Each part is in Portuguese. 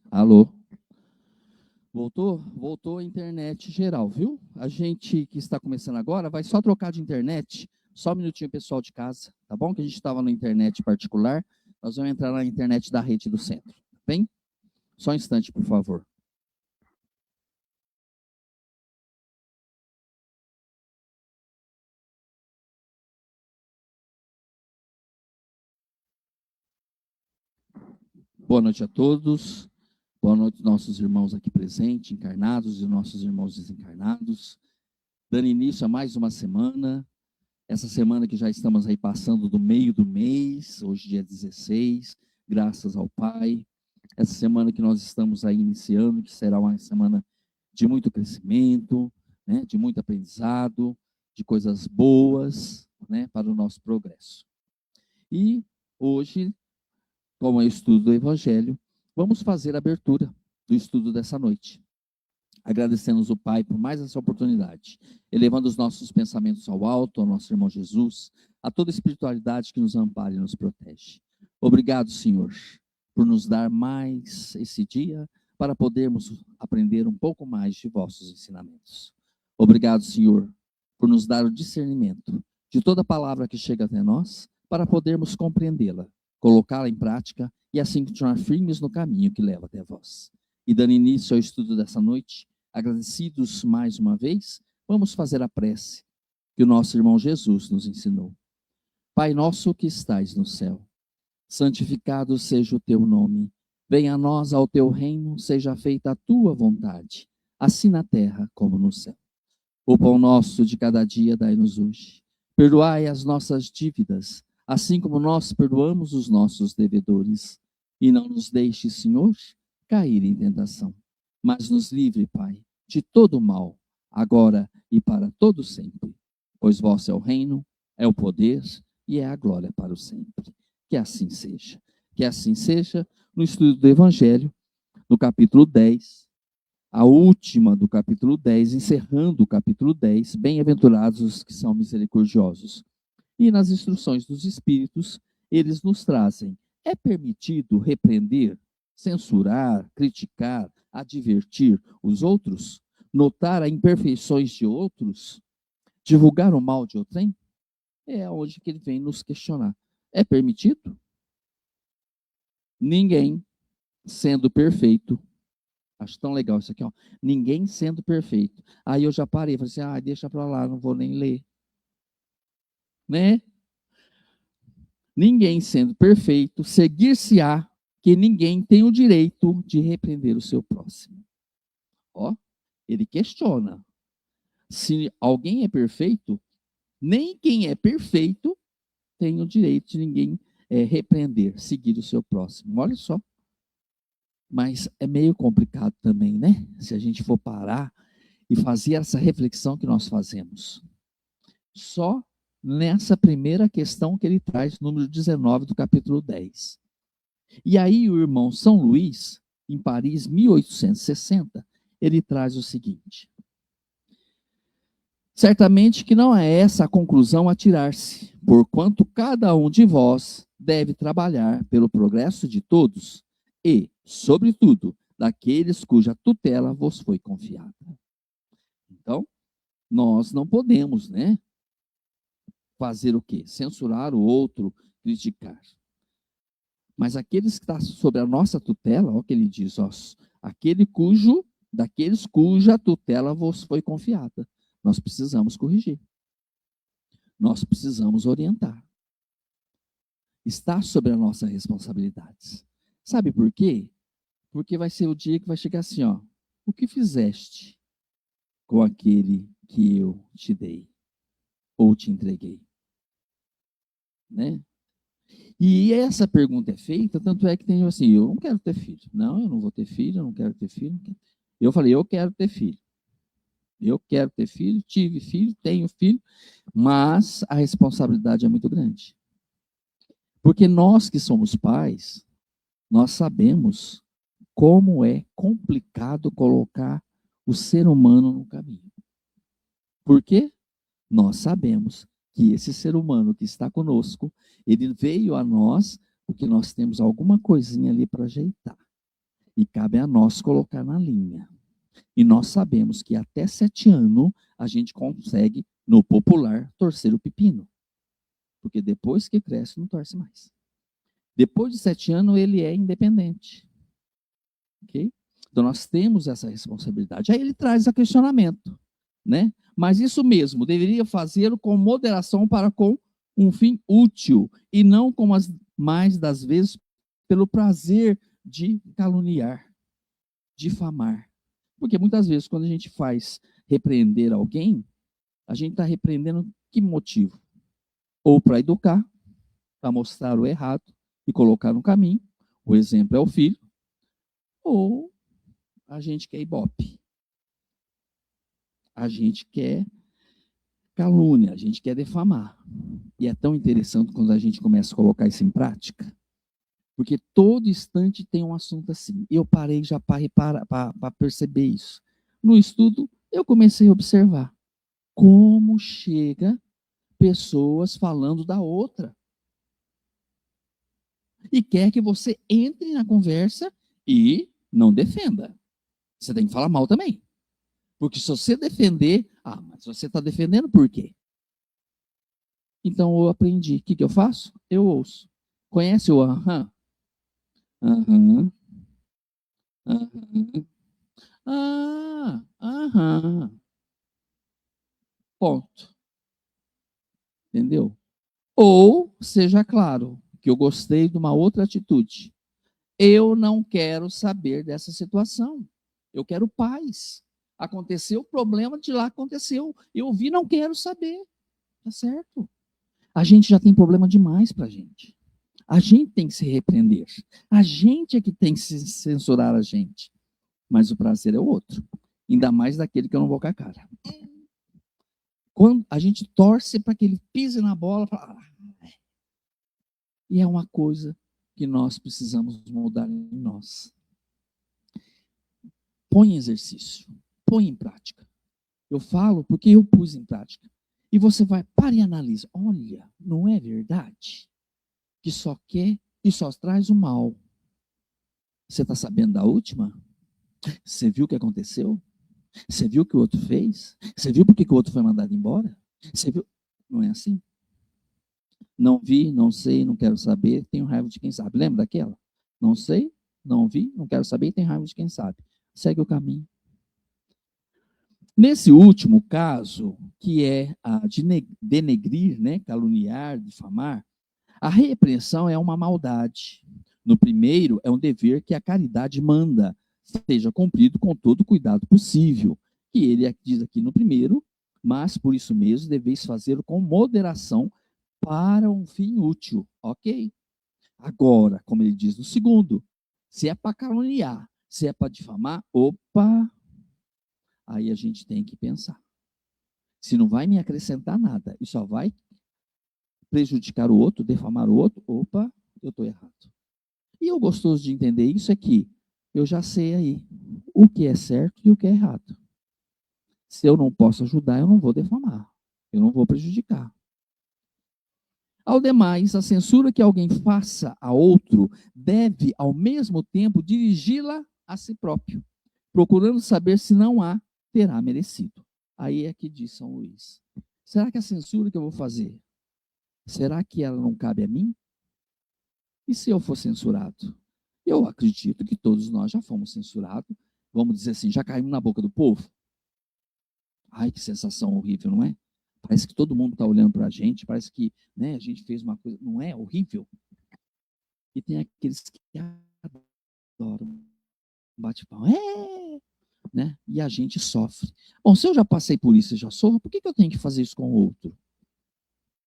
Alô? Voltou? Voltou a internet geral, viu? A gente que está começando agora vai só trocar de internet. Só um minutinho, pessoal de casa, tá bom? Que a gente estava na internet particular. Nós vamos entrar na internet da rede do centro, tá bem? Só um instante, por favor. Boa noite a todos. Boa noite, nossos irmãos aqui presentes, encarnados e nossos irmãos desencarnados. Dando início a mais uma semana. Essa semana que já estamos aí passando do meio do mês, hoje dia 16, graças ao Pai. Essa semana que nós estamos aí iniciando, que será uma semana de muito crescimento, né, de muito aprendizado, de coisas boas, né, para o nosso progresso. E hoje, como é o estudo do Evangelho, vamos fazer a abertura do estudo dessa noite. Agradecemos o Pai por mais essa oportunidade, elevando os nossos pensamentos ao alto, ao nosso irmão Jesus, a toda espiritualidade que nos ampara e nos protege. Obrigado, Senhor, por nos dar mais esse dia para podermos aprender um pouco mais de vossos ensinamentos. Obrigado, Senhor, por nos dar o discernimento de toda palavra que chega até nós, para podermos compreendê-la, colocá-la em prática e assim continuar firmes no caminho que leva até vós. E dando início ao estudo dessa noite, agradecidos mais uma vez, vamos fazer a prece que o nosso irmão Jesus nos ensinou. Pai nosso que estais no céu, santificado seja o teu nome. Venha a nós ao teu reino, seja feita a tua vontade, assim na terra como no céu. O pão nosso de cada dia dai-nos hoje. Perdoai as nossas dívidas, assim como nós perdoamos os nossos devedores. E não nos deixe, Senhor, cair em tentação, mas nos livre, Pai, de todo mal, agora e para todo sempre. Pois vosso é o reino, é o poder e é a glória para o sempre. Que assim seja. Que assim seja no estudo do Evangelho, no capítulo 10, a última do capítulo 10, encerrando o capítulo 10, bem-aventurados os que são misericordiosos. E nas instruções dos Espíritos, eles nos trazem: é permitido repreender, censurar, criticar, advertir os outros, notar as imperfeições de outros, divulgar o mal de outrem? É onde que ele vem nos questionar. É permitido? Ninguém sendo perfeito. Acho tão legal isso aqui, ó. Ninguém sendo perfeito. Aí eu já parei, falei assim, deixa para lá, não vou nem ler. Né? Ninguém sendo perfeito, seguir-se-á que ninguém tem o direito de repreender o seu próximo. Ó, ele questiona. Se alguém é perfeito, nem quem é perfeito tem o direito de ninguém repreender, seguir o seu próximo. Olha só. Mas é meio complicado também, né? Se a gente for parar e fazer essa reflexão que nós fazemos. Só nessa primeira questão que ele traz, número 19 do capítulo 10. E aí o irmão São Luís, em Paris, 1860, ele traz o seguinte: certamente que não é essa a conclusão a tirar-se, porquanto cada um de vós deve trabalhar pelo progresso de todos e, sobretudo, daqueles cuja tutela vos foi confiada. Então, nós não podemos, né, fazer o quê? Censurar o outro, criticar. Mas aqueles que estão sob a nossa tutela, olha o que ele diz, ó, daqueles cuja tutela vos foi confiada. Nós precisamos corrigir. Nós precisamos orientar. Está sobre a nossa responsabilidade. Sabe por quê? Porque vai ser o dia que vai chegar assim, ó. O que fizeste com aquele que eu te dei ou te entreguei? né? E essa pergunta é feita, tanto é que tem assim, eu não quero ter filho. Não, eu não vou ter filho, eu não quero ter filho. Eu falei, eu quero ter filho. Eu quero ter filho, tive filho, tenho filho, mas a responsabilidade é muito grande. Porque nós que somos pais, nós sabemos como é complicado colocar o ser humano no caminho. Por quê? Nós sabemos que esse ser humano que está conosco, ele veio a nós porque nós temos alguma coisinha ali para ajeitar. E cabe a nós colocar na linha. E nós sabemos que até 7 anos a gente consegue, no popular, torcer o pepino. Porque depois que cresce, não torce mais. Depois de 7 anos, ele é independente. Ok? Então nós temos essa responsabilidade. Aí ele traz a questionamento, né? Mas isso mesmo, deveria fazê-lo com moderação para com um fim útil, e não como as mais das vezes pelo prazer de caluniar, difamar. Porque muitas vezes, quando a gente faz repreender alguém, a gente está repreendendo que motivo? Ou para educar, para mostrar o errado e colocar no caminho. O exemplo é o filho. Ou a gente quer ibope. A gente quer calúnia, a gente quer defamar. E é tão interessante quando a gente começa a colocar isso em prática, porque todo instante tem um assunto assim. Eu parei já para perceber isso. No estudo, eu comecei a observar como chega pessoas falando da outra. E quer que você entre na conversa e não defenda. Você tem que falar mal também. Porque se você defender, mas você está defendendo por quê? Então eu aprendi. O que eu faço? Eu ouço. Conhece o aham? Aham. Aham. Aham. Ponto. Entendeu? Ou seja claro, que eu gostei de uma outra atitude. Eu não quero saber dessa situação. Eu quero paz. Aconteceu o problema, de lá aconteceu. Eu vi, não quero saber. Tá certo? A gente já tem problema demais pra gente. A gente tem que se repreender. A gente é que tem que se censurar a gente. Mas o prazer é o outro. Ainda mais daquele que eu não vou com a cara. Quando a gente torce para que ele pise na bola, fala, e é uma coisa que nós precisamos mudar em nós. Põe em exercício, põe em prática. Eu falo porque eu pus em prática. E você vai, para e analisa. Olha, não é verdade que só quer e só traz o mal. Você está sabendo da última? Você viu o que aconteceu? Você viu o que o outro fez? Você viu por que o outro foi mandado embora? Você viu? Não é assim? Não vi, não sei, não quero saber, tenho raiva de quem sabe. Lembra daquela? Não sei, não vi, não quero saber, tenho raiva de quem sabe. Segue o caminho. Nesse último caso, que é a de denegrir, né, caluniar, difamar, a repreensão é uma maldade. No primeiro, é um dever que a caridade manda, seja cumprido com todo o cuidado possível. Que ele diz aqui no primeiro, mas por isso mesmo deveis fazê-lo com moderação para um fim útil. Ok? Agora, como ele diz no segundo, se é para caluniar, se é para difamar, opa, aí a gente tem que pensar. Se não vai me acrescentar nada e só vai prejudicar o outro, defamar o outro, opa, eu estou errado. E o gostoso de entender isso é que eu já sei aí o que é certo e o que é errado. Se eu não posso ajudar, eu não vou defamar, eu não vou prejudicar. Ao demais, a censura que alguém faça a outro deve, ao mesmo tempo, dirigi-la a si próprio, procurando saber se não há, terá merecido. Aí é que diz São Luís. Será que a censura que eu vou fazer, será que ela não cabe a mim? E se eu for censurado? Eu acredito que todos nós já fomos censurados. Vamos dizer assim, já caímos na boca do povo. Ai, que sensação horrível, não é? Parece que todo mundo está olhando para a gente, parece que, né, a gente fez uma coisa. Não é horrível? E tem aqueles que adoram bate-pau. Né? E a gente sofre. Bom, se eu já passei por isso e já sofro, por que eu tenho que fazer isso com o outro?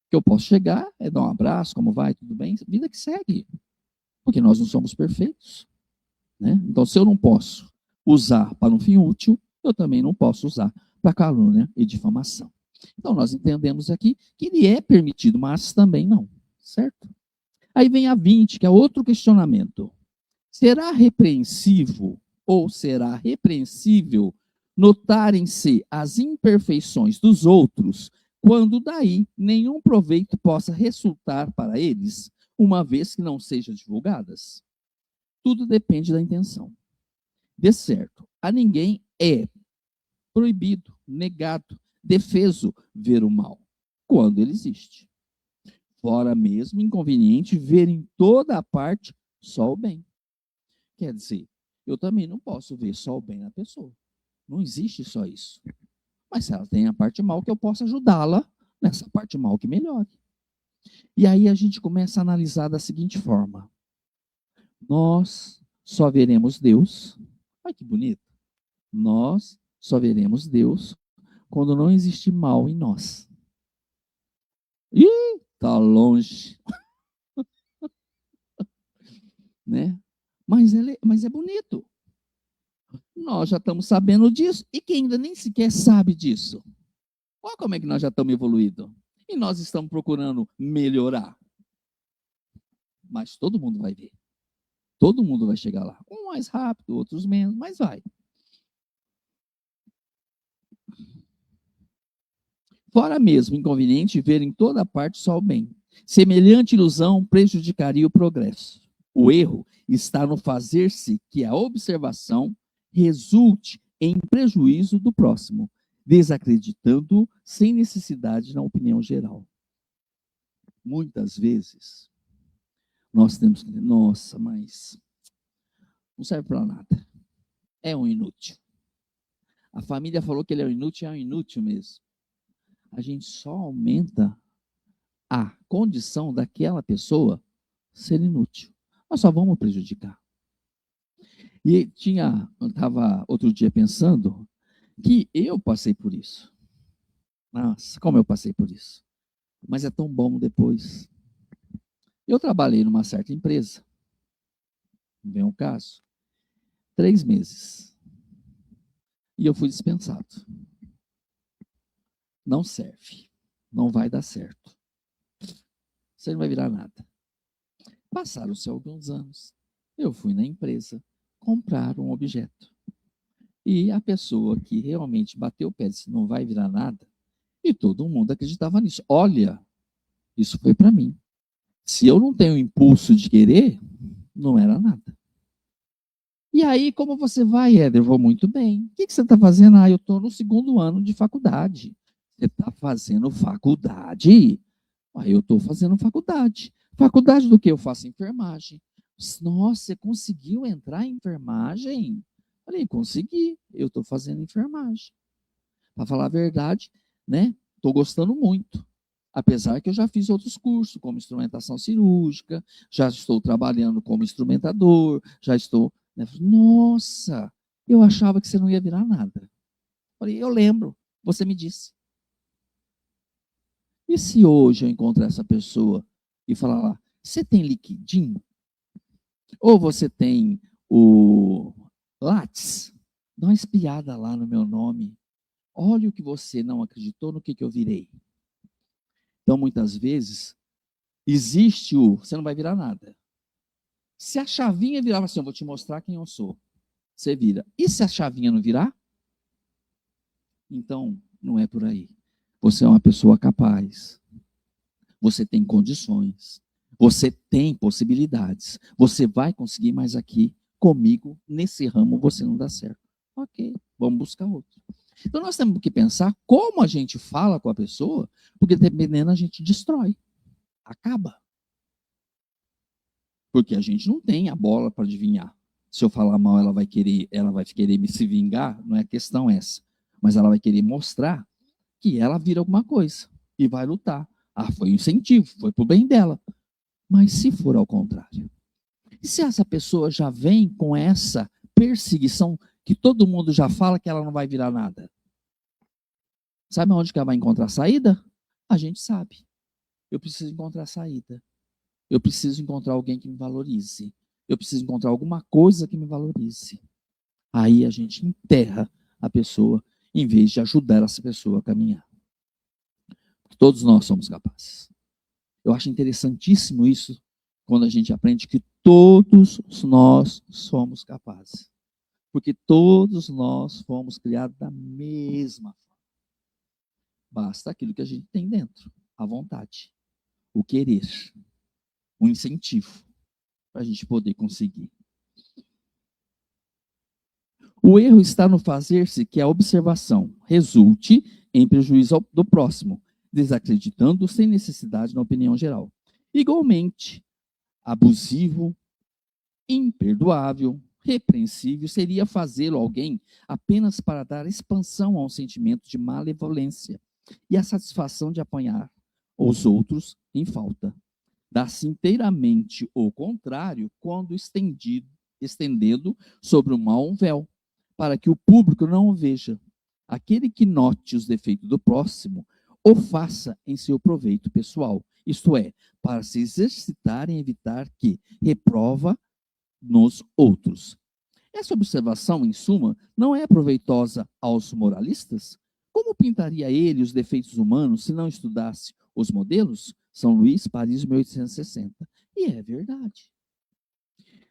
Que eu posso chegar, dar um abraço, como vai, tudo bem? Vida que segue. Porque nós não somos perfeitos. Né? Então, se eu não posso usar para um fim útil, eu também não posso usar para calúnia e difamação. Então, nós entendemos aqui que ele é permitido, mas também não. Certo? Aí vem a 20, que é outro questionamento. Será repreensivo ou será repreensível notarem-se as imperfeições dos outros, quando daí nenhum proveito possa resultar para eles, uma vez que não sejam divulgadas? Tudo depende da intenção. De certo, a ninguém é proibido, negado, defeso ver o mal, quando ele existe. Fora mesmo inconveniente ver em toda a parte só o bem. Quer dizer, eu também não posso ver só o bem na pessoa. Não existe só isso. Mas se ela tem a parte mal, que eu possa ajudá-la nessa parte mal que melhore. E aí a gente começa a analisar da seguinte forma. Nós só veremos Deus. Olha que bonito. Nós só veremos Deus quando não existe mal em nós. Ih, tá longe. Né? Mas é bonito. Nós já estamos sabendo disso. E quem ainda nem sequer sabe disso? Olha como é que nós já estamos evoluídos. E nós estamos procurando melhorar. Mas todo mundo vai ver. Todo mundo vai chegar lá. Um mais rápido, outros menos, mas vai. Fora mesmo inconveniente ver em toda parte só o bem. Semelhante ilusão prejudicaria o progresso. O erro está no fazer-se que a observação resulte em prejuízo do próximo, desacreditando sem necessidade na opinião geral. Muitas vezes, nós temos que dizer, nossa, mas não serve para nada. É um inútil. A família falou que ele é um inútil mesmo. A gente só aumenta a condição daquela pessoa ser inútil. Nós só vamos prejudicar. E eu estava outro dia pensando que eu passei por isso. Nossa, como eu passei por isso. Mas é tão bom depois. Eu trabalhei numa certa empresa, vem um caso, 3 meses. E eu fui dispensado. Não serve. Não vai dar certo. Você não vai virar nada. Passaram-se alguns anos. Eu fui na empresa comprar um objeto. E a pessoa que realmente bateu o pé disse, não vai virar nada. E todo mundo acreditava nisso. Olha, isso foi para mim. Se eu não tenho o impulso de querer, não era nada. E aí, como você vai, Éder? Eu vou muito bem. O que você está fazendo? Eu estou no 2º ano de faculdade. Você está fazendo faculdade? Eu estou fazendo faculdade. Faculdade do que? Eu faço enfermagem. Nossa, você conseguiu entrar em enfermagem? Falei, consegui. Eu estou fazendo enfermagem. Para falar a verdade, né? Estou gostando muito. Apesar que eu já fiz outros cursos, como instrumentação cirúrgica, já estou trabalhando como instrumentador, já estou. Né? Nossa, eu achava que você não ia virar nada. Falei, eu lembro, você me disse. E se hoje eu encontrar essa pessoa e falar lá, você tem liquidinho? Ou você tem o Lattes? Dá uma espiada lá no meu nome. Olha o que você não acreditou, no que eu virei. Então, muitas vezes, existe você não vai virar nada. Se a chavinha virar assim, eu vou te mostrar quem eu sou. Você vira. E se a chavinha não virar? Então, não é por aí. Você é uma pessoa capaz. Você tem condições. Você tem possibilidades. Você vai conseguir, mas aqui, comigo, nesse ramo, você não dá certo. Ok, vamos buscar outro. Então, nós temos que pensar como a gente fala com a pessoa, porque dependendo, a gente destrói. Acaba. Porque a gente não tem a bola para adivinhar. Se eu falar mal, ela vai querer me se vingar, não é questão essa. Mas ela vai querer mostrar que ela vira alguma coisa e vai lutar. Foi um incentivo, foi para o bem dela. Mas se for ao contrário? E se essa pessoa já vem com essa perseguição que todo mundo já fala que ela não vai virar nada? Sabe onde que ela vai encontrar saída? A gente sabe. eu preciso encontrar saída. Eu preciso encontrar alguém que me valorize. Eu preciso encontrar alguma coisa que me valorize. Aí a gente enterra a pessoa, em vez de ajudar essa pessoa a caminhar. Todos nós somos capazes. Eu acho interessantíssimo isso, quando a gente aprende que todos nós somos capazes. Porque todos nós fomos criados da mesma forma. Basta aquilo que a gente tem dentro, a vontade, o querer, o incentivo, para a gente poder conseguir. O erro está no fazer-se que a observação resulte em prejuízo do próximo, desacreditando sem necessidade na opinião geral. Igualmente, abusivo, imperdoável, repreensível seria fazê-lo alguém apenas para dar expansão a um sentimento de malevolência e a satisfação de apanhar os outros em falta. Dá-se inteiramente o contrário quando estendendo sobre o mal um véu, para que o público não o veja. Aquele que note os defeitos do próximo, o faça em seu proveito pessoal, isto é, para se exercitar em evitar que reprova nos outros. Essa observação, em suma, não é proveitosa aos moralistas? Como pintaria ele os defeitos humanos se não estudasse os modelos? São Luís, Paris, 1860. E é verdade.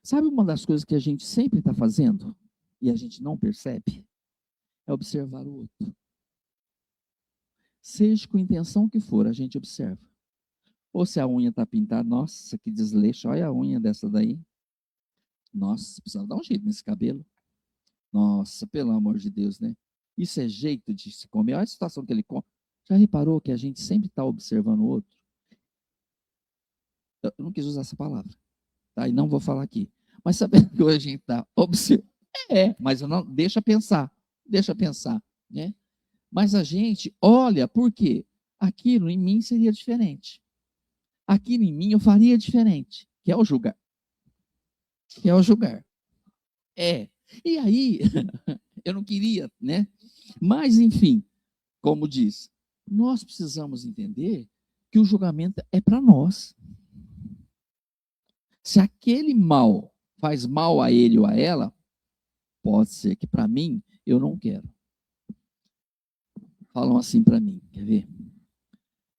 Sabe uma das coisas que a gente sempre está fazendo e a gente não percebe? É observar o outro. Seja com a intenção que for, a gente observa. Ou se a unha está pintada, nossa, que desleixo, olha a unha dessa daí. Nossa, precisa dar um jeito nesse cabelo. Nossa, pelo amor de Deus, né? Isso é jeito de se comer. Olha a situação que ele come. Já reparou que a gente sempre está observando o outro? Eu não quis usar essa palavra, tá? E não vou falar aqui. Mas sabendo que hoje a gente está observando. Mas eu não. Deixa pensar, né? Mas a gente olha, por quê? Aquilo em mim seria diferente. Aquilo em mim eu faria diferente. Que é o julgar. E aí, eu não queria, né? Mas, enfim, como diz, nós precisamos entender que o julgamento é para nós. Se aquele mal faz mal a ele ou a ela, pode ser que para mim eu não quero. Falam assim para mim, quer ver?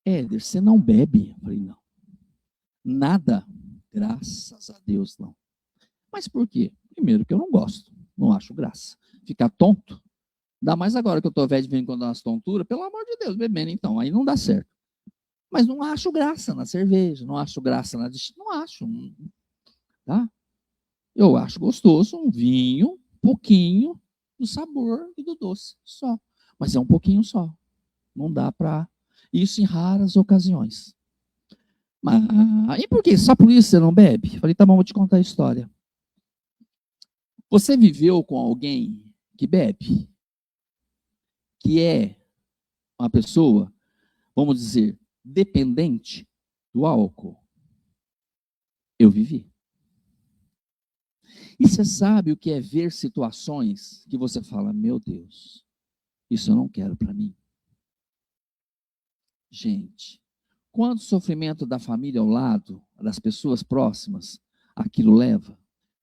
Éder, você não bebe? Eu falei, não. Nada, graças a Deus, não. Mas por quê? Primeiro que eu não gosto, não acho graça. Ficar tonto, ainda mais agora que eu estou velho de vez em quando umas tonturas, pelo amor de Deus, bebendo então, aí não dá certo. Mas não acho graça na cerveja, não acho graça na... Não acho, tá? Eu acho gostoso um vinho, pouquinho do sabor e do doce, só. Mas é um pouquinho só. Não dá para... Isso em raras ocasiões. Mas, e por quê? Só por isso você não bebe? Falei, tá bom, vou te contar a história. Você viveu com alguém que bebe? Que é uma pessoa, vamos dizer, dependente do álcool? Eu vivi. E você sabe o que é ver situações que você fala, meu Deus, isso eu não quero para mim. Gente, quanto sofrimento da família ao lado, das pessoas próximas, aquilo leva?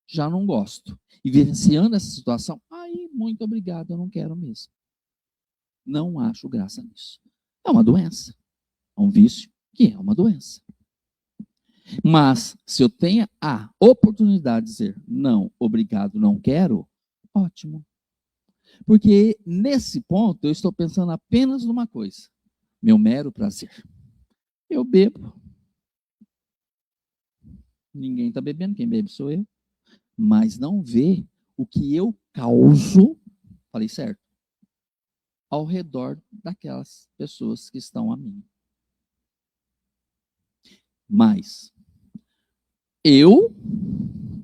Já não gosto. E vivenciando essa situação, aí, muito obrigado, eu não quero mesmo. Não acho graça nisso. É uma doença. É um vício que é uma doença. Mas, se eu tenho a oportunidade de dizer não, obrigado, não quero, ótimo. Porque nesse ponto eu estou pensando apenas numa coisa: meu mero prazer. Eu bebo. Ninguém está bebendo, quem bebe sou eu. Mas não vê o que eu causo, falei certo, ao redor daquelas pessoas que estão a mim. Mas eu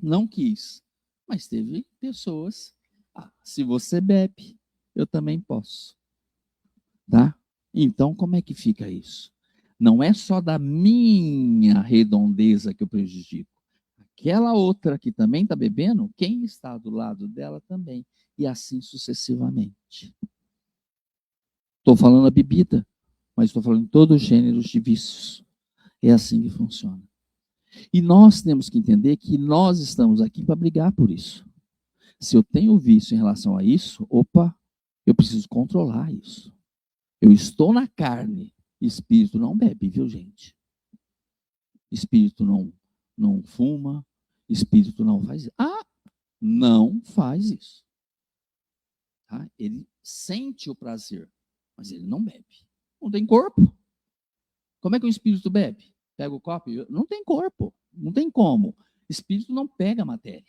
não quis, mas teve pessoas, se você bebe, eu também posso. Tá? Então, como é que fica isso? Não é só da minha redondeza que eu prejudico. Aquela outra que também está bebendo, quem está do lado dela também. E assim sucessivamente. Estou falando a bebida, mas estou falando de todos os gêneros de vícios. É assim que funciona. E nós temos que entender que nós estamos aqui para brigar por isso. Se eu tenho vício em relação a isso, opa, eu preciso controlar isso. Eu estou na carne, espírito não bebe, viu, gente? Espírito não fuma, espírito não faz isso. Ah, não faz isso. Tá? Ele sente o prazer, mas ele não bebe. Não tem corpo. Como é que o espírito bebe? Pega o copo? Não tem corpo. Não tem como. Espírito não pega matéria.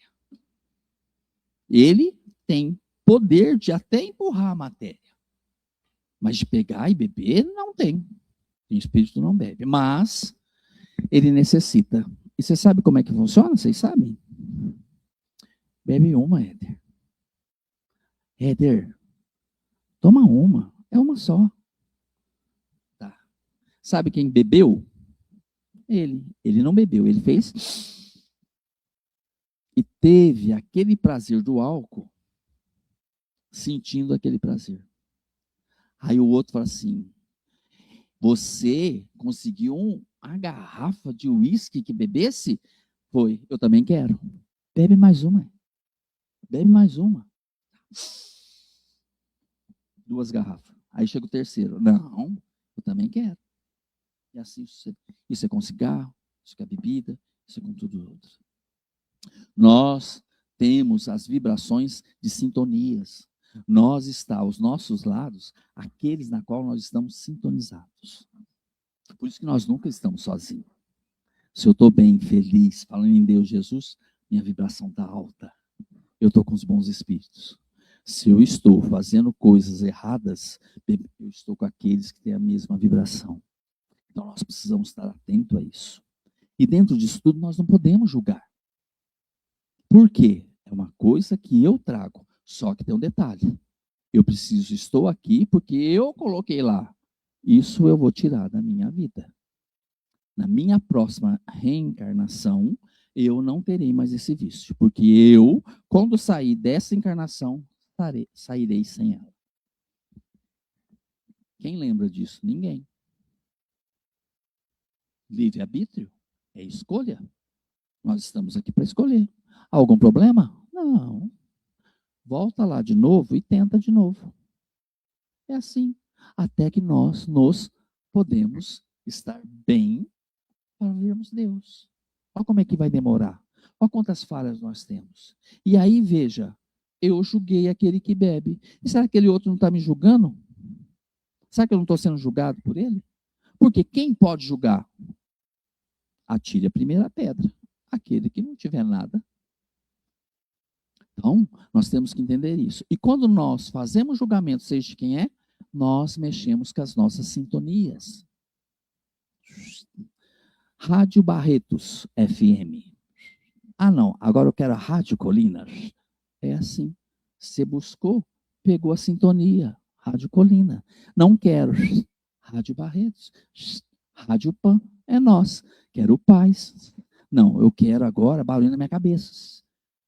Ele tem poder de até empurrar a matéria. Mas de pegar e beber, não tem. O espírito não bebe. Mas ele necessita. E você sabe como é que funciona? Vocês sabem? Bebe uma, Éder. Éder, toma uma. É uma só. Tá. Sabe quem bebeu? Ele. Ele não bebeu. Ele fez... E teve aquele prazer do álcool, sentindo aquele prazer. Aí o outro fala assim, você conseguiu uma garrafa de uísque que bebesse? Foi, eu também quero. Bebe mais uma. Bebe mais uma. 2 garrafas. Aí chega o terceiro. Não, eu também quero. E assim, isso é com cigarro, isso é com a bebida, isso é com tudo outro. Nós temos as vibrações de sintonias. Nós está aos nossos lados aqueles na qual nós estamos sintonizados. Por isso que nós nunca estamos sozinhos. Se eu estou bem, feliz, falando em Deus, Jesus, minha vibração está alta. Eu estou com os bons espíritos. Se eu estou fazendo coisas erradas, eu estou com aqueles que têm a mesma vibração. Então nós precisamos estar atentos a isso. E dentro disso tudo nós não podemos julgar. Por quê? É uma coisa que eu trago, só que tem um detalhe. Eu preciso, estou aqui porque eu coloquei lá. Isso eu vou tirar da minha vida. Na minha próxima reencarnação, eu não terei mais esse vício. Porque eu, quando sair dessa encarnação, sairei sem ela. Quem lembra disso? Ninguém. Livre-arbítrio é escolha. Nós estamos aqui para escolher. Algum problema? Não. Volta lá de novo e tenta de novo. É assim. Até que nós nos podemos estar bem para vermos Deus. Olha como é que vai demorar. Olha quantas falhas nós temos. E aí, veja, eu julguei aquele que bebe. E será que aquele outro não está me julgando? Será que eu não estou sendo julgado por ele? Porque quem pode julgar? Atire a primeira pedra. Aquele que não tiver nada. Então, nós temos que entender isso. E quando nós fazemos julgamento, seja de quem é, nós mexemos com as nossas sintonias. Rádio Barretos FM. Ah, não, agora eu quero a Rádio Colinas. É assim. Você buscou, pegou a sintonia. Rádio Colina. Não quero. Rádio Barretos. Rádio Pan. É nós. Quero paz. Não, eu quero agora barulho na minha cabeça.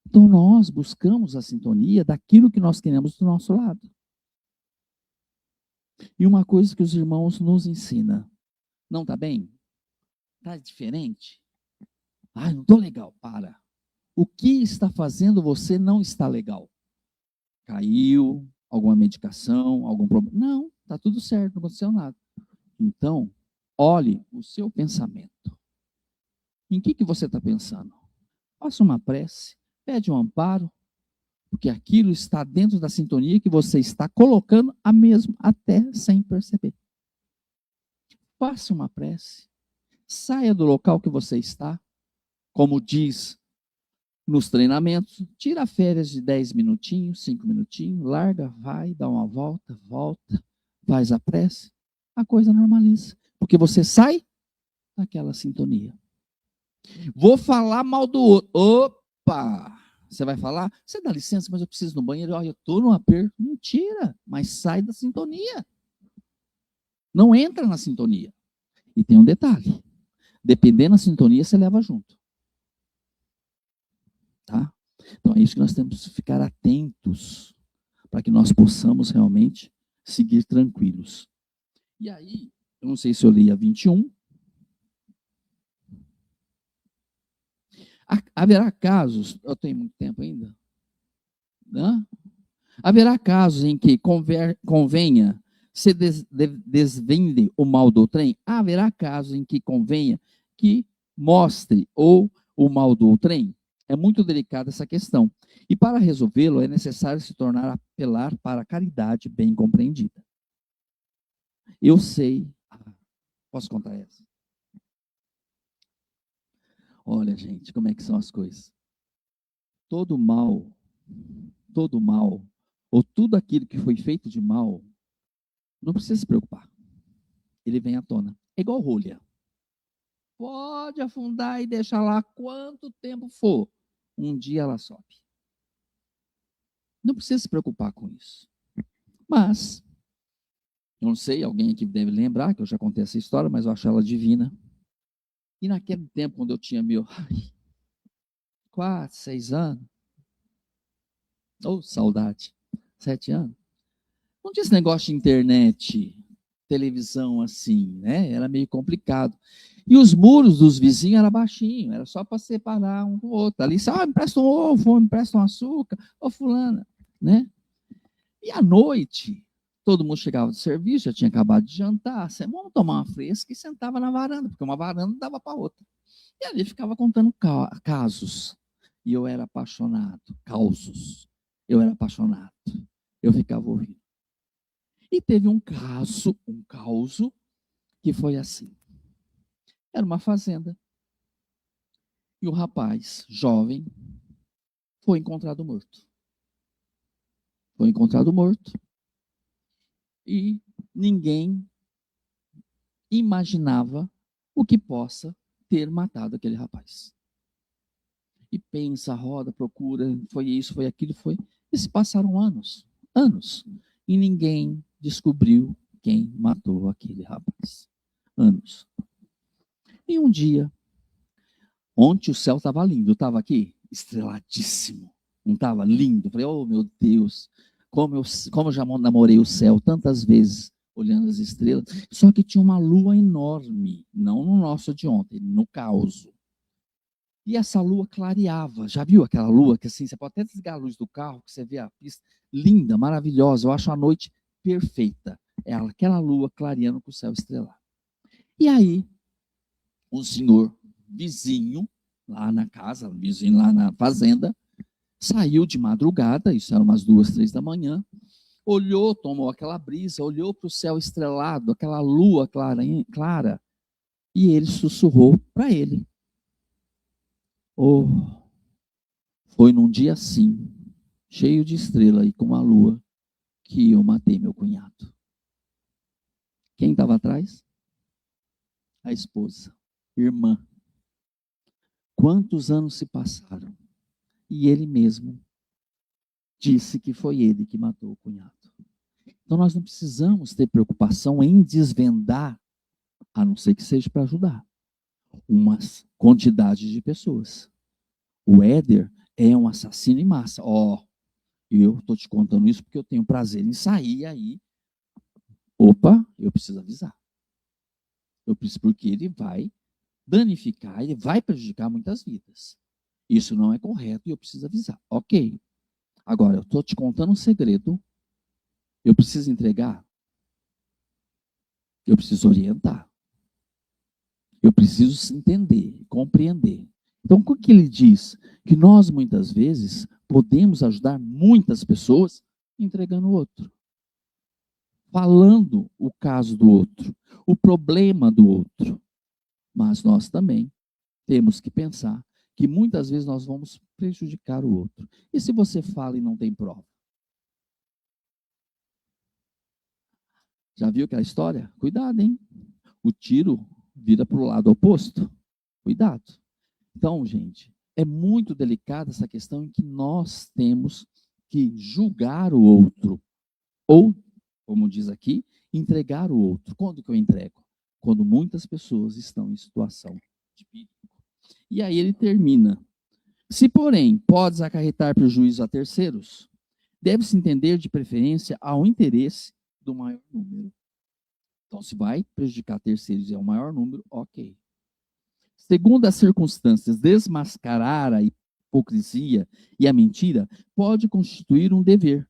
Então nós buscamos a sintonia daquilo que nós queremos do nosso lado. E uma coisa que os irmãos nos ensinam. Não está bem? Está diferente? Ah, não estou legal. Para. O que está fazendo você não está legal? Caiu, alguma medicação, algum problema? Não, está tudo certo, não aconteceu nada. Então, olhe o seu pensamento. Em que você está pensando? Faça uma prece, pede um amparo, porque aquilo está dentro da sintonia que você está colocando a mesmo, até sem perceber. Faça uma prece, saia do local que você está, como diz nos treinamentos, tira férias de 10 minutinhos, 5 minutinhos, larga, vai, dá uma volta, faz a prece, a coisa normaliza. Porque você sai daquela sintonia. Vou falar mal do outro. Opa! Você vai falar? Você dá licença, mas eu preciso ir no banheiro. Olha, eu estou no aperto. Mentira! Mas sai da sintonia. Não entra na sintonia. E tem um detalhe. Dependendo da sintonia, você leva junto. Tá? Então é isso que nós temos que ficar atentos para que nós possamos realmente seguir tranquilos. E aí, eu não sei se eu li a 21. Haverá casos, eu tenho muito tempo ainda, né? Haverá casos em que convenha se desvende o mal do trem? Haverá casos em que convenha que mostre ou o mal do trem? É muito delicada essa questão. E para resolvê-lo é necessário se tornar apelar para a caridade bem compreendida. Eu sei. Posso contar essa? Olha, gente, como é que são as coisas. Todo mal, ou tudo aquilo que foi feito de mal, não precisa se preocupar. Ele vem à tona. É igual rolha. Pode afundar e deixar lá quanto tempo for. Um dia ela sobe. Não precisa se preocupar com isso. Mas, eu não sei, alguém aqui deve lembrar, que eu já contei essa história, mas eu acho ela divina. E naquele tempo, quando eu tinha 4, 6 anos, ou saudade, 7 anos, não tinha esse negócio de internet, televisão assim, né? Era meio complicado. E os muros dos vizinhos eram baixinhos, era só para separar um do outro. Ali, me empresta um ovo, me empresta um açúcar, ô fulana, né? E à noite, todo mundo chegava do serviço, já tinha acabado de jantar, vamos tomar uma fresca e sentava na varanda, porque uma varanda dava para outra. E ali ficava contando casos. E eu era apaixonado, causos. Eu era apaixonado. Eu ficava ouvindo. E teve um caso, que foi assim. Era uma fazenda. E o rapaz, jovem, foi encontrado morto. Foi encontrado morto. E ninguém imaginava o que possa ter matado aquele rapaz. E pensa, roda, procura, foi isso, foi aquilo, foi. E se passaram anos, e ninguém descobriu quem matou aquele rapaz. Anos. E um dia, ontem o céu estava lindo, estava aqui, estreladíssimo. Não estava lindo? Falei, oh meu Deus, como eu já namorei o céu tantas vezes, olhando as estrelas. Só que tinha uma lua enorme, não no nosso de ontem, no caos. E essa lua clareava. Já viu aquela lua que assim, você pode até desligar a luz do carro, que você vê a pista linda, maravilhosa. Eu acho a noite perfeita. É aquela lua clareando com o céu estrelado. E aí, um senhor vizinho, lá na casa, vizinho lá na fazenda, saiu de madrugada, isso era umas 2, 3 da manhã, olhou, tomou aquela brisa, olhou para o céu estrelado, aquela lua clara, e ele sussurrou para ele. Oh, foi num dia assim, cheio de estrela e com a lua, que eu matei meu cunhado. Quem estava atrás? A esposa, irmã. Quantos anos se passaram? E ele mesmo disse que foi ele que matou o cunhado. Então nós não precisamos ter preocupação em desvendar, a não ser que seja para ajudar, uma quantidade de pessoas. O Éder é um assassino em massa. Eu estou te contando isso porque eu tenho prazer em sair aí. Opa, eu preciso avisar. Eu preciso, porque ele vai danificar, ele vai prejudicar muitas vidas. Isso não é correto e eu preciso avisar. Ok. Agora, eu estou te contando um segredo. Eu preciso entregar. Eu preciso orientar. Eu preciso entender, compreender. Então, o que ele diz? Que nós, muitas vezes, podemos ajudar muitas pessoas entregando o outro. Falando o caso do outro, o problema do outro. Mas nós também temos que pensar que muitas vezes nós vamos prejudicar o outro. E se você fala e não tem prova? Já viu aquela história? Cuidado, hein? O tiro vira para o lado oposto. Cuidado. Então, gente, é muito delicada essa questão em que nós temos que julgar o outro. Ou, como diz aqui, entregar o outro. Quando que eu entrego? Quando muitas pessoas estão em situação de perigo. E aí ele termina. Se, porém, podes acarretar prejuízo a terceiros, deve-se entender de preferência ao interesse do maior número. Então, se vai prejudicar terceiros e é o maior número, ok. segundo as circunstâncias, desmascarar a hipocrisia e a mentira pode constituir um dever,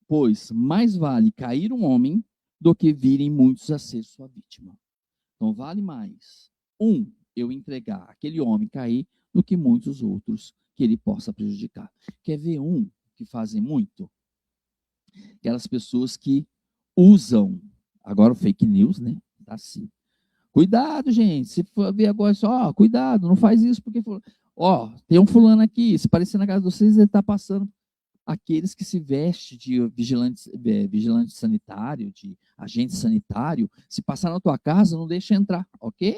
pois mais vale cair um homem do que virem muitos a ser sua vítima. Então, vale mais eu entregar aquele homem cair do que muitos outros que ele possa prejudicar. Quer ver que fazem muito? Aquelas pessoas que usam, agora o fake news, né? Tá assim. Cuidado, gente. Se for ver agora, só, cuidado, não faz isso, porque, tem um fulano aqui, se parecer na casa de vocês, ele está passando. Aqueles que se vestem de vigilante sanitário, de agente sanitário, se passar na tua casa, não deixa entrar, ok?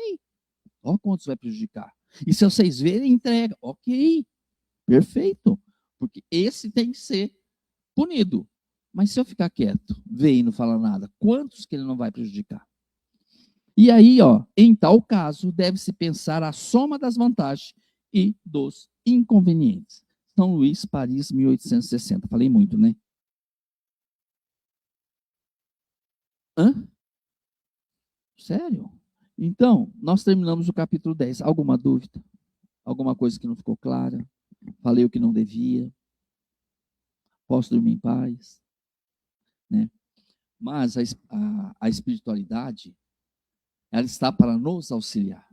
Olha quantos vai prejudicar. E se vocês verem, entrega, ok, perfeito. Porque esse tem que ser punido. Mas se eu ficar quieto, ver e não falar nada, quantos que ele não vai prejudicar? E aí, em tal caso, deve-se pensar a soma das vantagens e dos inconvenientes. São Luís, Paris, 1860. Falei muito, né? Hã? Sério? Então, nós terminamos o capítulo 10. Alguma dúvida? Alguma coisa que não ficou clara? Falei o que não devia? Posso dormir em paz? Né? Mas a espiritualidade, ela está para nos auxiliar.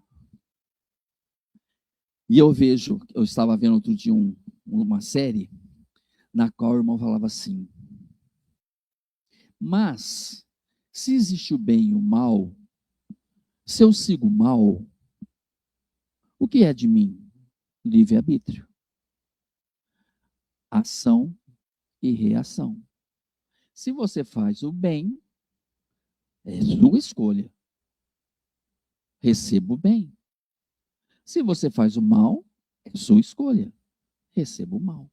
E eu estava vendo outro dia uma série, na qual o irmão falava assim, mas, se existe o bem e o mal, se eu sigo o mal, o que é de mim? Livre-arbítrio. Ação e reação. Se você faz o bem, é sua escolha. Receba o bem. Se você faz o mal, é sua escolha. Receba o mal.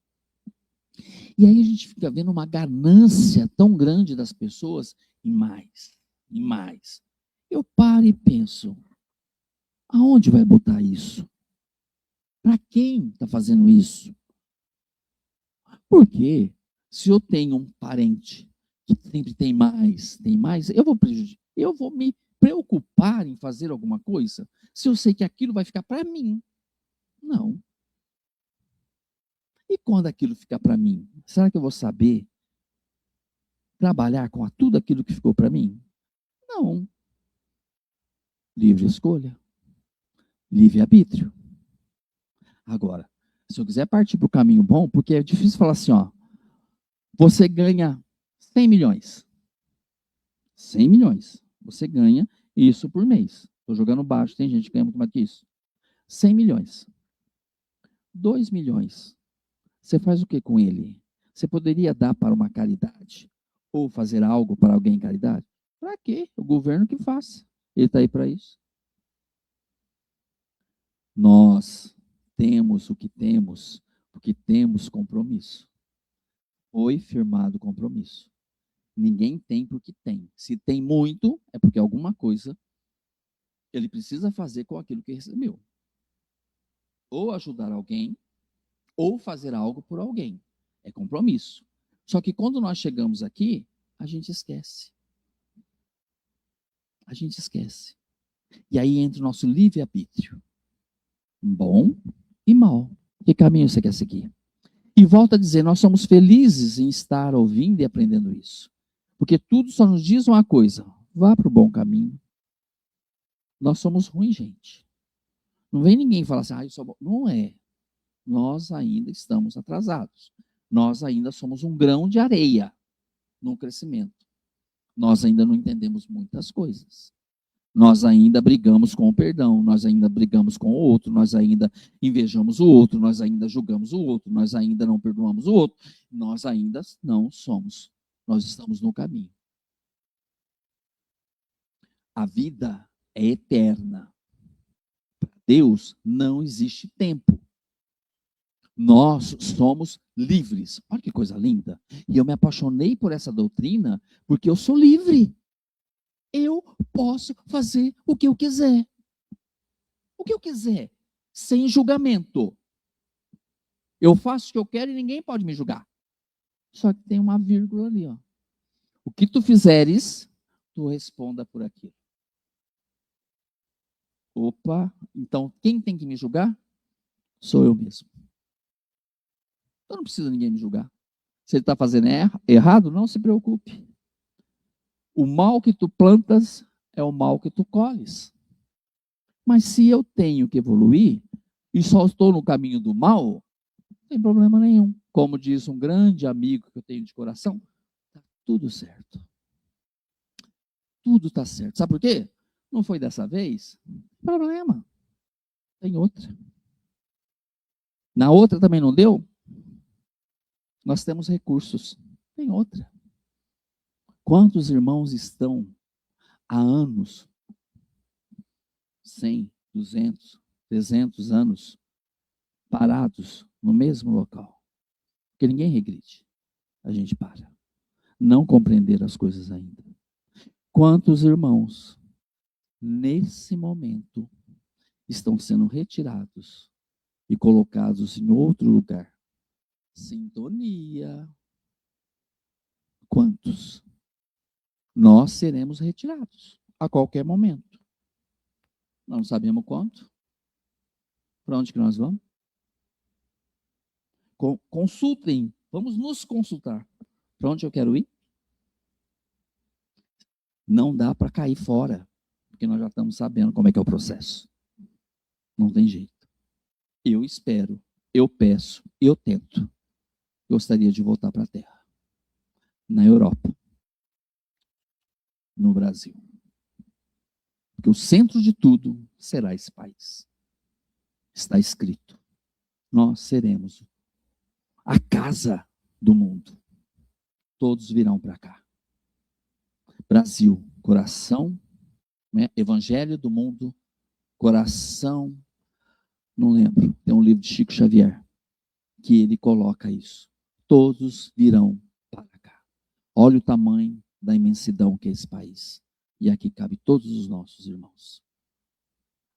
E aí a gente fica vendo uma ganância tão grande das pessoas em mais, em mais. Eu paro e penso, aonde vai botar isso? Para quem está fazendo isso? Porque se eu tenho um parente que sempre tem mais, eu vou me preocupar em fazer alguma coisa se eu sei que aquilo vai ficar para mim. Não. E quando aquilo ficar para mim, será que eu vou saber trabalhar com tudo aquilo que ficou para mim? Não. Livre escolha. Livre-arbítrio. Agora, se eu quiser partir para o caminho bom, porque é difícil falar assim, você ganha 100 milhões. 100 milhões. Você ganha isso por mês. Estou jogando baixo, tem gente que ganha muito mais que isso. 100 milhões. 2 milhões. Você faz o que com ele? Você poderia dar para uma caridade? Ou fazer algo para alguém em caridade? Para quê? O governo que faça. Ele está aí para isso. Nós temos o que temos, porque temos compromisso. Foi firmado compromisso. Ninguém tem porque tem. Se tem muito, é porque alguma coisa ele precisa fazer com aquilo que recebeu. Ou ajudar alguém, ou fazer algo por alguém. É compromisso. Só que quando nós chegamos aqui, a gente esquece. A gente esquece. E aí entra o nosso livre-arbítrio. Bom e mal. Que caminho você quer seguir? E volta a dizer, nós somos felizes em estar ouvindo e aprendendo isso. Porque tudo só nos diz uma coisa, vá para o bom caminho. Nós somos ruins, gente. Não vem ninguém falar assim, eu sou bom. Não é. Nós ainda estamos atrasados. Nós ainda somos um grão de areia no crescimento. Nós ainda não entendemos muitas coisas. Nós ainda brigamos com o perdão, nós ainda brigamos com o outro, nós ainda invejamos o outro, nós ainda julgamos o outro, nós ainda não perdoamos o outro, nós ainda não somos. Nós estamos no caminho. A vida é eterna. Para Deus não existe tempo. Nós somos livres. Olha que coisa linda. E eu me apaixonei por essa doutrina porque eu sou livre. Eu posso fazer o que eu quiser. O que eu quiser, sem julgamento. Eu faço o que eu quero e ninguém pode me julgar. Só que tem uma vírgula ali, O que tu fizeres, tu responda por aquilo. Opa, então quem tem que me julgar? Sou eu mesmo. Então não precisa ninguém me julgar. Se ele está fazendo errado, não se preocupe. O mal que tu plantas é o mal que tu colhes. Mas se eu tenho que evoluir e só estou no caminho do mal, não tem problema nenhum. Como diz um grande amigo que eu tenho de coração, está tudo certo. Tudo está certo. Sabe por quê? Não foi dessa vez? Problema. Tem outra. Na outra também não deu? Nós temos recursos. Tem outra. Quantos irmãos estão há anos, 100, 200, 300 anos, parados no mesmo local? Porque ninguém regride. A gente para. Não compreender as coisas ainda. Quantos irmãos, nesse momento, estão sendo retirados e colocados em outro lugar? Sintonia. Quantos? Nós seremos retirados a qualquer momento. Nós não sabemos quanto. Para onde que nós vamos? Consultem. Vamos nos consultar. Para onde eu quero ir? Não dá para cair fora, porque nós já estamos sabendo como é que é o processo. Não tem jeito. Eu espero, eu peço, eu tento. Gostaria de voltar para a Terra. Na Europa. No Brasil. Porque o centro de tudo será esse país. Está escrito. Nós seremos a casa do mundo. Todos virão para cá. Brasil, coração, né? Evangelho do mundo, coração, não lembro, tem um livro de Chico Xavier, que ele coloca isso. Todos virão para cá. Olha o tamanho da imensidão que é esse país. E aqui cabe todos os nossos irmãos.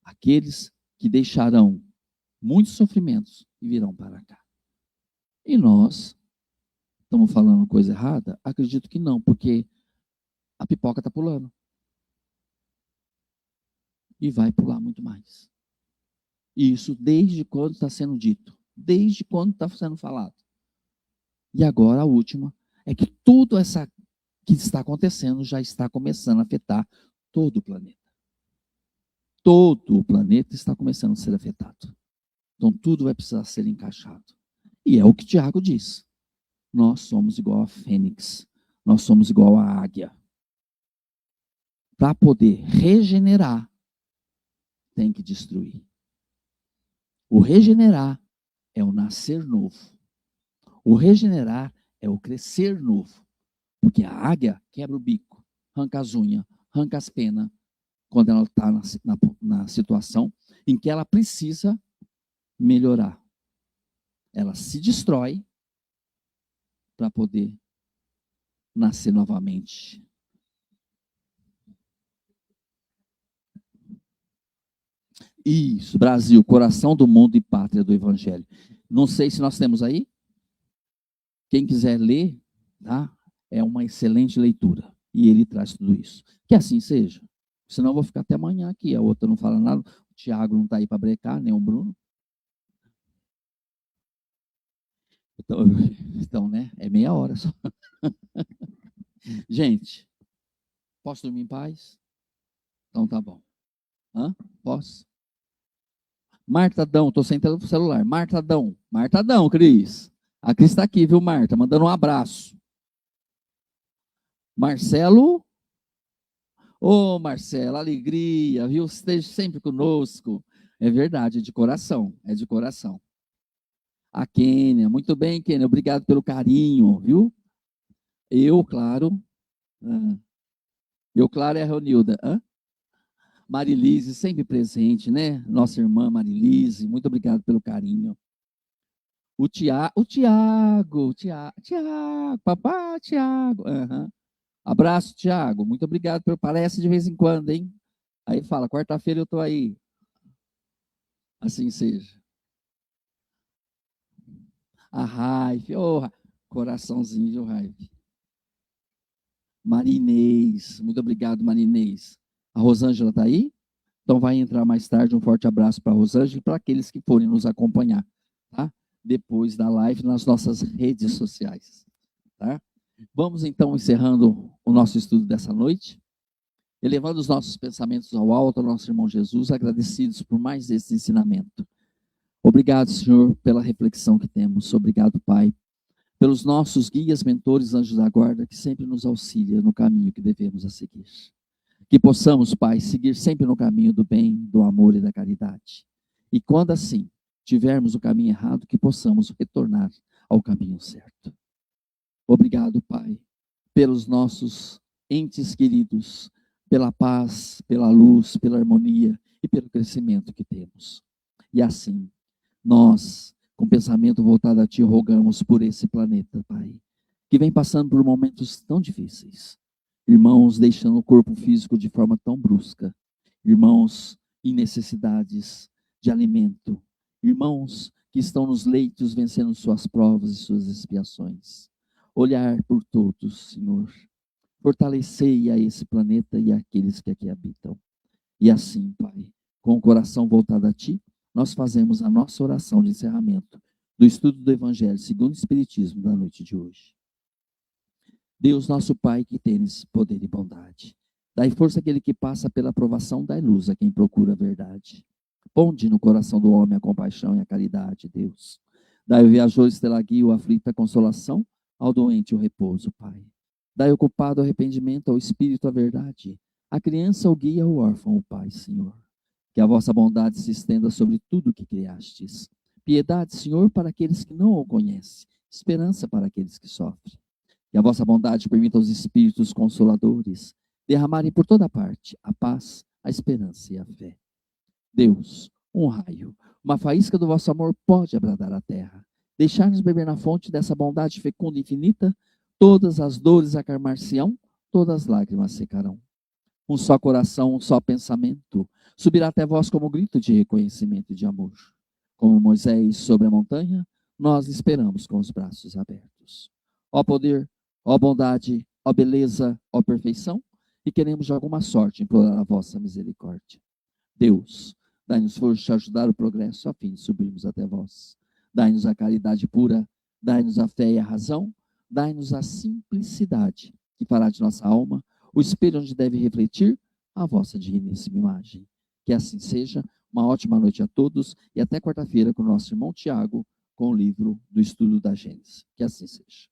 Aqueles que deixarão muitos sofrimentos e virão para cá. E nós, estamos falando coisa errada? Acredito que não, porque a pipoca está pulando. E vai pular muito mais. Isso desde quando está sendo dito. Desde quando está sendo falado. E agora a última é que tudo essa que está acontecendo já está começando a afetar todo o planeta. Todo o planeta está começando a ser afetado. Então tudo vai precisar ser encaixado. E é o que Tiago diz. Nós somos igual a fênix. Nós somos igual a águia. Para poder regenerar, tem que destruir. O regenerar é o nascer novo. O regenerar é o crescer novo. Porque a águia quebra o bico, arranca as unhas, arranca as penas, quando ela está na situação em que ela precisa melhorar. Ela se destrói para poder nascer novamente. Isso, Brasil, coração do mundo e pátria do Evangelho. Não sei se nós temos aí. Quem quiser ler, tá? É uma excelente leitura. E ele traz tudo isso. Que assim seja. Senão eu vou ficar até amanhã aqui. A outra não fala nada. O Tiago não está aí para brecar, nem o Bruno. Então, né? É meia hora só. Gente, posso dormir em paz? Então tá bom. Hã? Posso? Martadão, estou sem celular. Martadão. Martadão, Cris. A Cris está aqui, viu, Marta? Mandando um abraço. Marcelo. Ô, Marcelo, alegria, viu? Esteja sempre conosco. É verdade, é de coração, é de coração. A Kênia, muito bem, Kênia, obrigado pelo carinho, viu? Eu, claro. Eu, claro, é a Ronilda. Marilise, sempre presente, né? Nossa irmã Marilise, muito obrigado pelo carinho. O Tiago, papai, Tiago. Uhum. Abraço, Tiago, muito obrigado pelo parece de vez em quando, hein? Aí fala, quarta-feira eu tô aí. Assim seja. A Raife, oh, coraçãozinho de Raife. Marinês, muito obrigado, Marinês. A Rosângela está aí? Então vai entrar mais tarde. Um forte abraço para a Rosângela e para aqueles que forem nos acompanhar, tá? Depois da live nas nossas redes sociais, tá? Vamos então encerrando o nosso estudo dessa noite, elevando os nossos pensamentos ao alto, ao nosso irmão Jesus, agradecidos por mais esse ensinamento. Obrigado, Senhor, pela reflexão que temos. Obrigado, Pai, pelos nossos guias, mentores, anjos da guarda, que sempre nos auxiliam no caminho que devemos a seguir. Que possamos, Pai, seguir sempre no caminho do bem, do amor e da caridade. E quando assim tivermos o caminho errado, que possamos retornar ao caminho certo. Obrigado, Pai, pelos nossos entes queridos, pela paz, pela luz, pela harmonia e pelo crescimento que temos. E assim, nós, com pensamento voltado a Ti, rogamos por esse planeta, Pai, que vem passando por momentos tão difíceis. Irmãos deixando o corpo físico de forma tão brusca. Irmãos em necessidades de alimento. Irmãos que estão nos leitos vencendo suas provas e suas expiações. Olhar por todos, Senhor. Fortalecei a esse planeta e àqueles que aqui habitam. E assim, Pai, com o coração voltado a Ti, nós fazemos a nossa oração de encerramento do estudo do Evangelho segundo o Espiritismo da noite de hoje. Deus nosso Pai, que tens poder e bondade, dai força àquele que passa pela aprovação, dai luz a quem procura a verdade. Ponde no coração do homem a compaixão e a caridade, Deus. Dai ao viajor estelaguio, ao aflito a consolação, ao doente o repouso, Pai. Dai ao culpado o arrependimento, ao espírito a verdade, à criança o guia, ao órfão o Pai, Senhor. Que a vossa bondade se estenda sobre tudo o que criastes. Piedade, Senhor, para aqueles que não o conhecem, esperança para aqueles que sofrem. Que a vossa bondade permita aos espíritos consoladores derramarem por toda parte a paz, a esperança e a fé. Deus, um raio, uma faísca do vosso amor pode abradar a terra, deixar-nos beber na fonte dessa bondade fecunda e infinita, todas as dores acalmar-se-ão, todas as lágrimas secarão. Um só coração, um só pensamento, subirá até vós como grito de reconhecimento e de amor. Como Moisés sobre a montanha, nós esperamos com os braços abertos. Ó poder, ó bondade, ó beleza, ó perfeição, e queremos de alguma sorte implorar a vossa misericórdia. Deus, dai-nos força de ajudar o progresso a fim de subirmos até vós. Dai-nos a caridade pura, dai-nos a fé e a razão, dai-nos a simplicidade, que fará de nossa alma o espelho onde deve refletir a vossa digníssima imagem. Que assim seja. Uma ótima noite a todos e até quarta-feira com o nosso irmão Tiago, com o livro do estudo da Gênesis. Que assim seja.